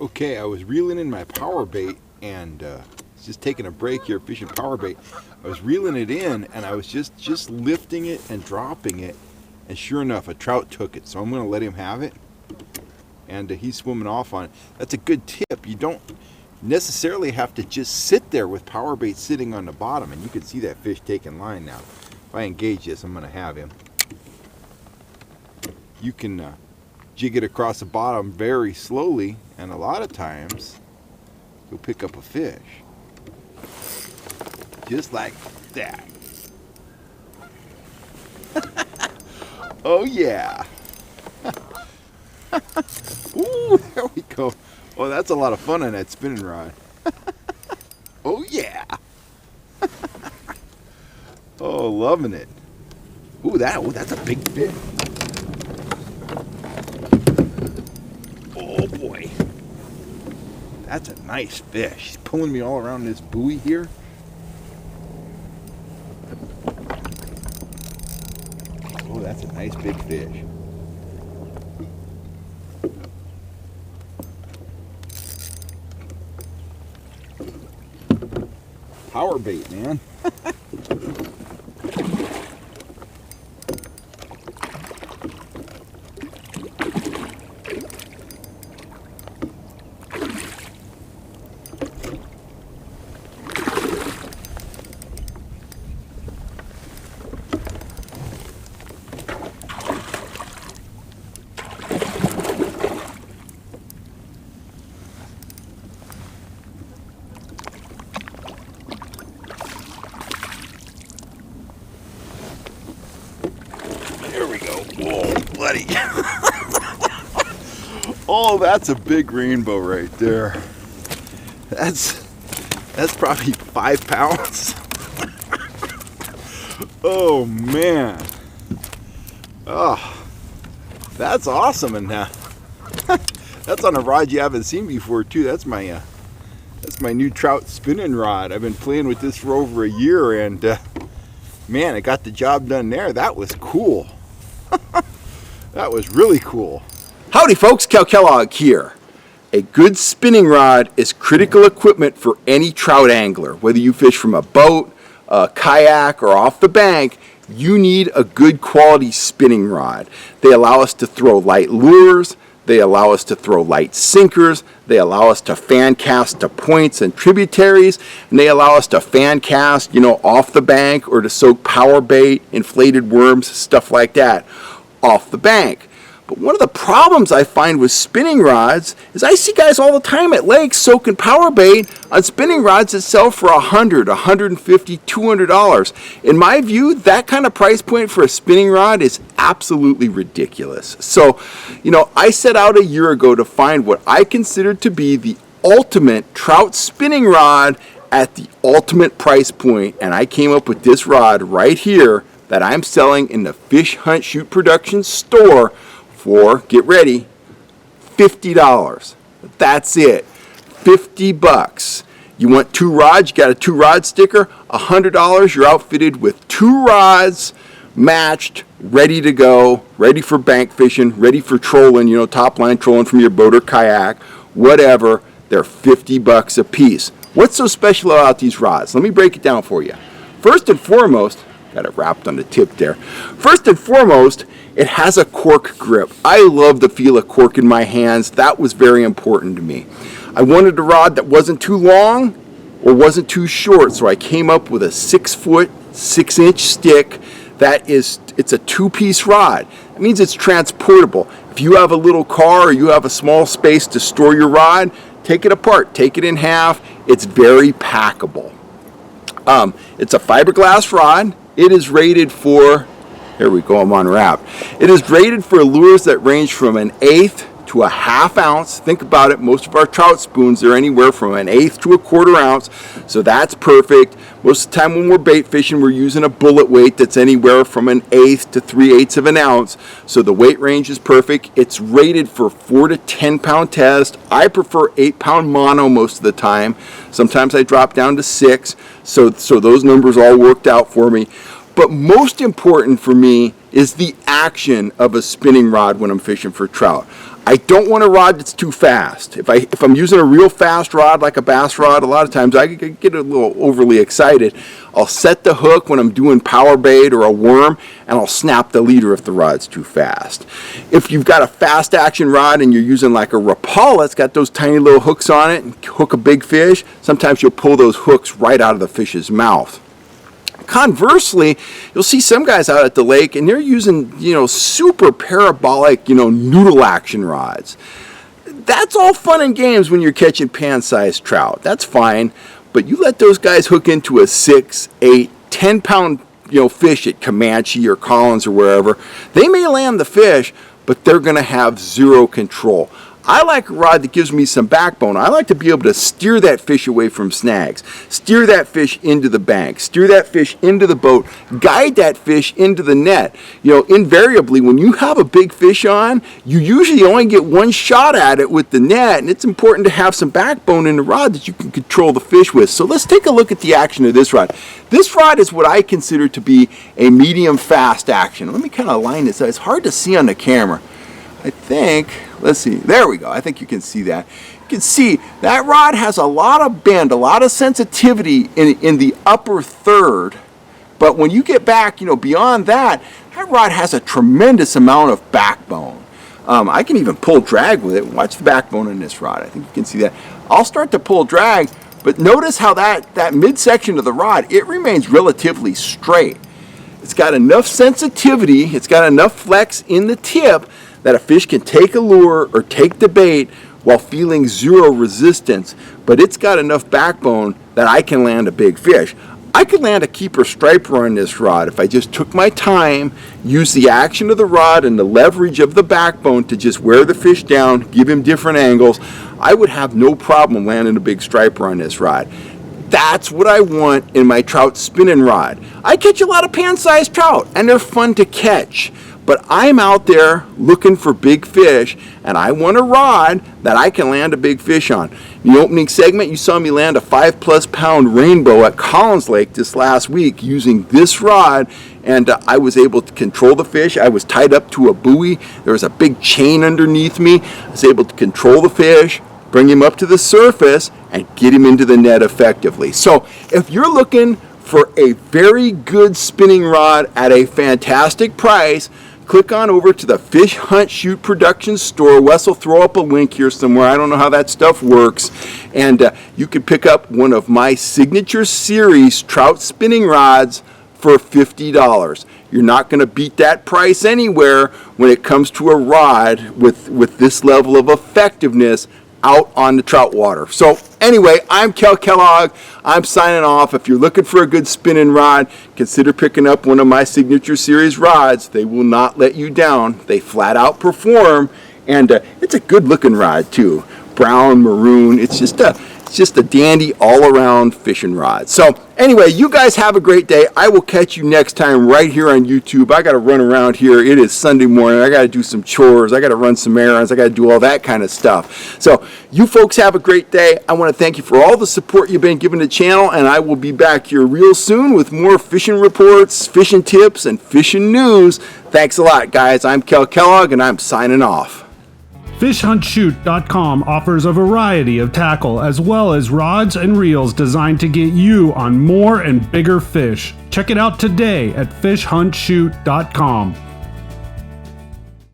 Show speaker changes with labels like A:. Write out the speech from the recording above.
A: Okay, I was reeling in my power bait and just taking a break here fishing power bait. I was reeling it in and I was just lifting it and dropping it, and sure enough a trout took it, so I'm going to let him have it, and he's swimming off on it. That's a good tip. You don't necessarily have to just sit there with power bait sitting on the bottom, and you can see that fish taking line now. If I engage this, I'm going to have him. You can jig it across the bottom very slowly, and a lot of times you'll pick up a fish just like that. Oh yeah. Ooh, there we go. Oh, that's a lot of fun on that spinning rod. Oh yeah. Oh, loving it. Ooh, that's a big fish. Oh boy, that's a nice fish. He's pulling me all around this buoy here. Oh, that's a nice big fish. Power bait, man. Whoa, buddy. Oh, that's a big rainbow right there. That's probably 5 pounds. Oh man. Oh, that's awesome. And that's on a rod you haven't seen before too. That's my new Trout spinning rod. I've been playing with this for over a year, and man, it got the job done there. That was cool. That was really cool. Howdy folks, Cal Kellogg here. A good spinning rod is critical equipment for any trout angler. Whether you fish from a boat, a kayak, or off the bank, you need a good quality spinning rod. They allow us to throw light lures, they allow us to throw light sinkers, they allow us to fan cast to points and tributaries, and they allow us to fan cast, off the bank, or to soak power bait, inflated worms, stuff like that, off the bank. But one of the problems I find with spinning rods is I see guys all the time at lakes soaking power bait on spinning rods that sell for $100, $150, $200. In my view, that kind of price point for a spinning rod is absolutely ridiculous. So, I set out a year ago to find what I considered to be the ultimate trout spinning rod at the ultimate price point, and I came up with this rod right here that I'm selling in the Fish Hunt Shoot Productions store for, get ready, $50. That's it. $50. You want 2 rods, you got a 2 rod sticker, $100, you're outfitted with 2 rods, matched, ready to go, ready for bank fishing, ready for trolling, top line trolling from your boat or kayak, whatever. They're $50 a piece. What's so special about these rods? Let me break it down for you. First and foremost, got it wrapped on the tip there. First and foremost, it has a cork grip. I love the feel of cork in my hands. That was very important to me. I wanted a rod that wasn't too long or wasn't too short, so I came up with a 6-foot, 6-inch stick. It's a 2-piece rod. That means it's transportable. If you have a little car or you have a small space to store your rod, take it apart, take it in half. It's very packable. It's a fiberglass rod. It is rated for, here we go, I'm unwrapped. It is rated for lures that range from 1/8 to a 1/2 ounce. Think about it, most of our trout spoons are anywhere from 1/8 to a 1/4 ounce, so that's perfect. Most of the time when we're bait fishing, we're using a bullet weight that's anywhere from 1/8 to 3/8 of an ounce, so the weight range is perfect. It's rated for 4 to 10 pound test. I prefer 8-pound mono most of the time. Sometimes I drop down to 6, so those numbers all worked out for me. But most important for me is the action of a spinning rod when I'm fishing for trout.
B: I don't want a rod that's too fast. If I'm using a real fast rod like a bass rod, a lot of times I get a little overly excited. I'll set the hook when I'm doing power bait or a worm, and I'll snap the leader if the rod's too fast. If you've got a fast action rod and you're using like a Rapala, it's got those tiny little hooks on it and hook a big fish, sometimes you'll pull those hooks right out of the fish's mouth. Conversely, you'll see some guys out at the lake and they're using, super parabolic, noodle action rods. That's all fun and games when you're catching pan-sized trout. That's fine, but you let those guys hook into a 6, 8, 10-pound, fish at Comanche or Collins or wherever. They may land the fish, but they're going to have zero control. I like a rod that gives me some backbone. I like to be able to steer that fish away from snags, steer that fish into the bank, steer that fish into the boat, guide that fish into the net. Invariably, when you have a big fish on, you usually only get one shot at it with the net, and it's important to have some backbone in the rod that you can control the fish with. So let's take a look at the action of this rod. This rod is what I consider to be a medium fast action. Let me kind of line this up. It's hard to see on the camera. I think, let's see, there we go. I think you can see that. You can see that rod has a lot of bend, a lot of sensitivity in the upper third. But when you get back, beyond that, that rod has a tremendous amount of backbone. I can even pull drag with it. Watch the backbone in this rod. I think you can see that. I'll start to pull drag, but notice how that midsection of the rod, it remains relatively straight. It's got enough sensitivity, it's got enough flex in the tip that a fish can take a lure or take the bait while feeling zero resistance, but it's got enough backbone that I can land a big fish. I could land a keeper striper on this rod if I just took my time, used the action of the rod and the leverage of the backbone to just wear the fish down, give him different angles. I would have no problem landing a big striper on this rod. That's what I want in my trout spinning rod. I catch a lot of pan-sized trout, and they're fun to catch. But I'm out there looking for big fish, and I want a rod that I can land a big fish on. In the opening segment, you saw me land a 5+ pound rainbow at Collins Lake this last week using this rod, and I was able to control the fish. I was tied up to a buoy. There was a big chain underneath me. I was able to control the fish, bring him up to the surface, and get him into the net effectively. So if you're looking for a very good spinning rod at a fantastic price, click on over to the Fish Hunt Shoot Productions store. Wes will throw up a link here somewhere. I don't know how that stuff works. And you can pick up one of my signature series trout spinning rods for $50. You're not going to beat that price anywhere when it comes to a rod with this level of effectiveness out on the trout water. So anyway, I'm Kel Kellogg. I'm signing off. If you're looking for a good spinning rod, consider picking up one of my signature series rods. They will not let you down. They flat out perform, and it's a good looking rod too. Brown, maroon. It's just a dandy all-around fishing rod. So anyway, you guys have a great day. I will catch you next time right here on YouTube. I got to run around here. It is Sunday morning. I got to do some chores. I got to run some errands. I got to do all that kind of stuff. So you folks have a great day. I want to thank you for all the support you've been giving the channel, and I will be back here real soon with more fishing reports, fishing tips, and fishing news. Thanks a lot, guys. I'm Kel Kellogg, and I'm signing off.
C: FishHuntShoot.com offers a variety of tackle as well as rods and reels designed to get you on more and bigger fish. Check it out today at FishHuntShoot.com.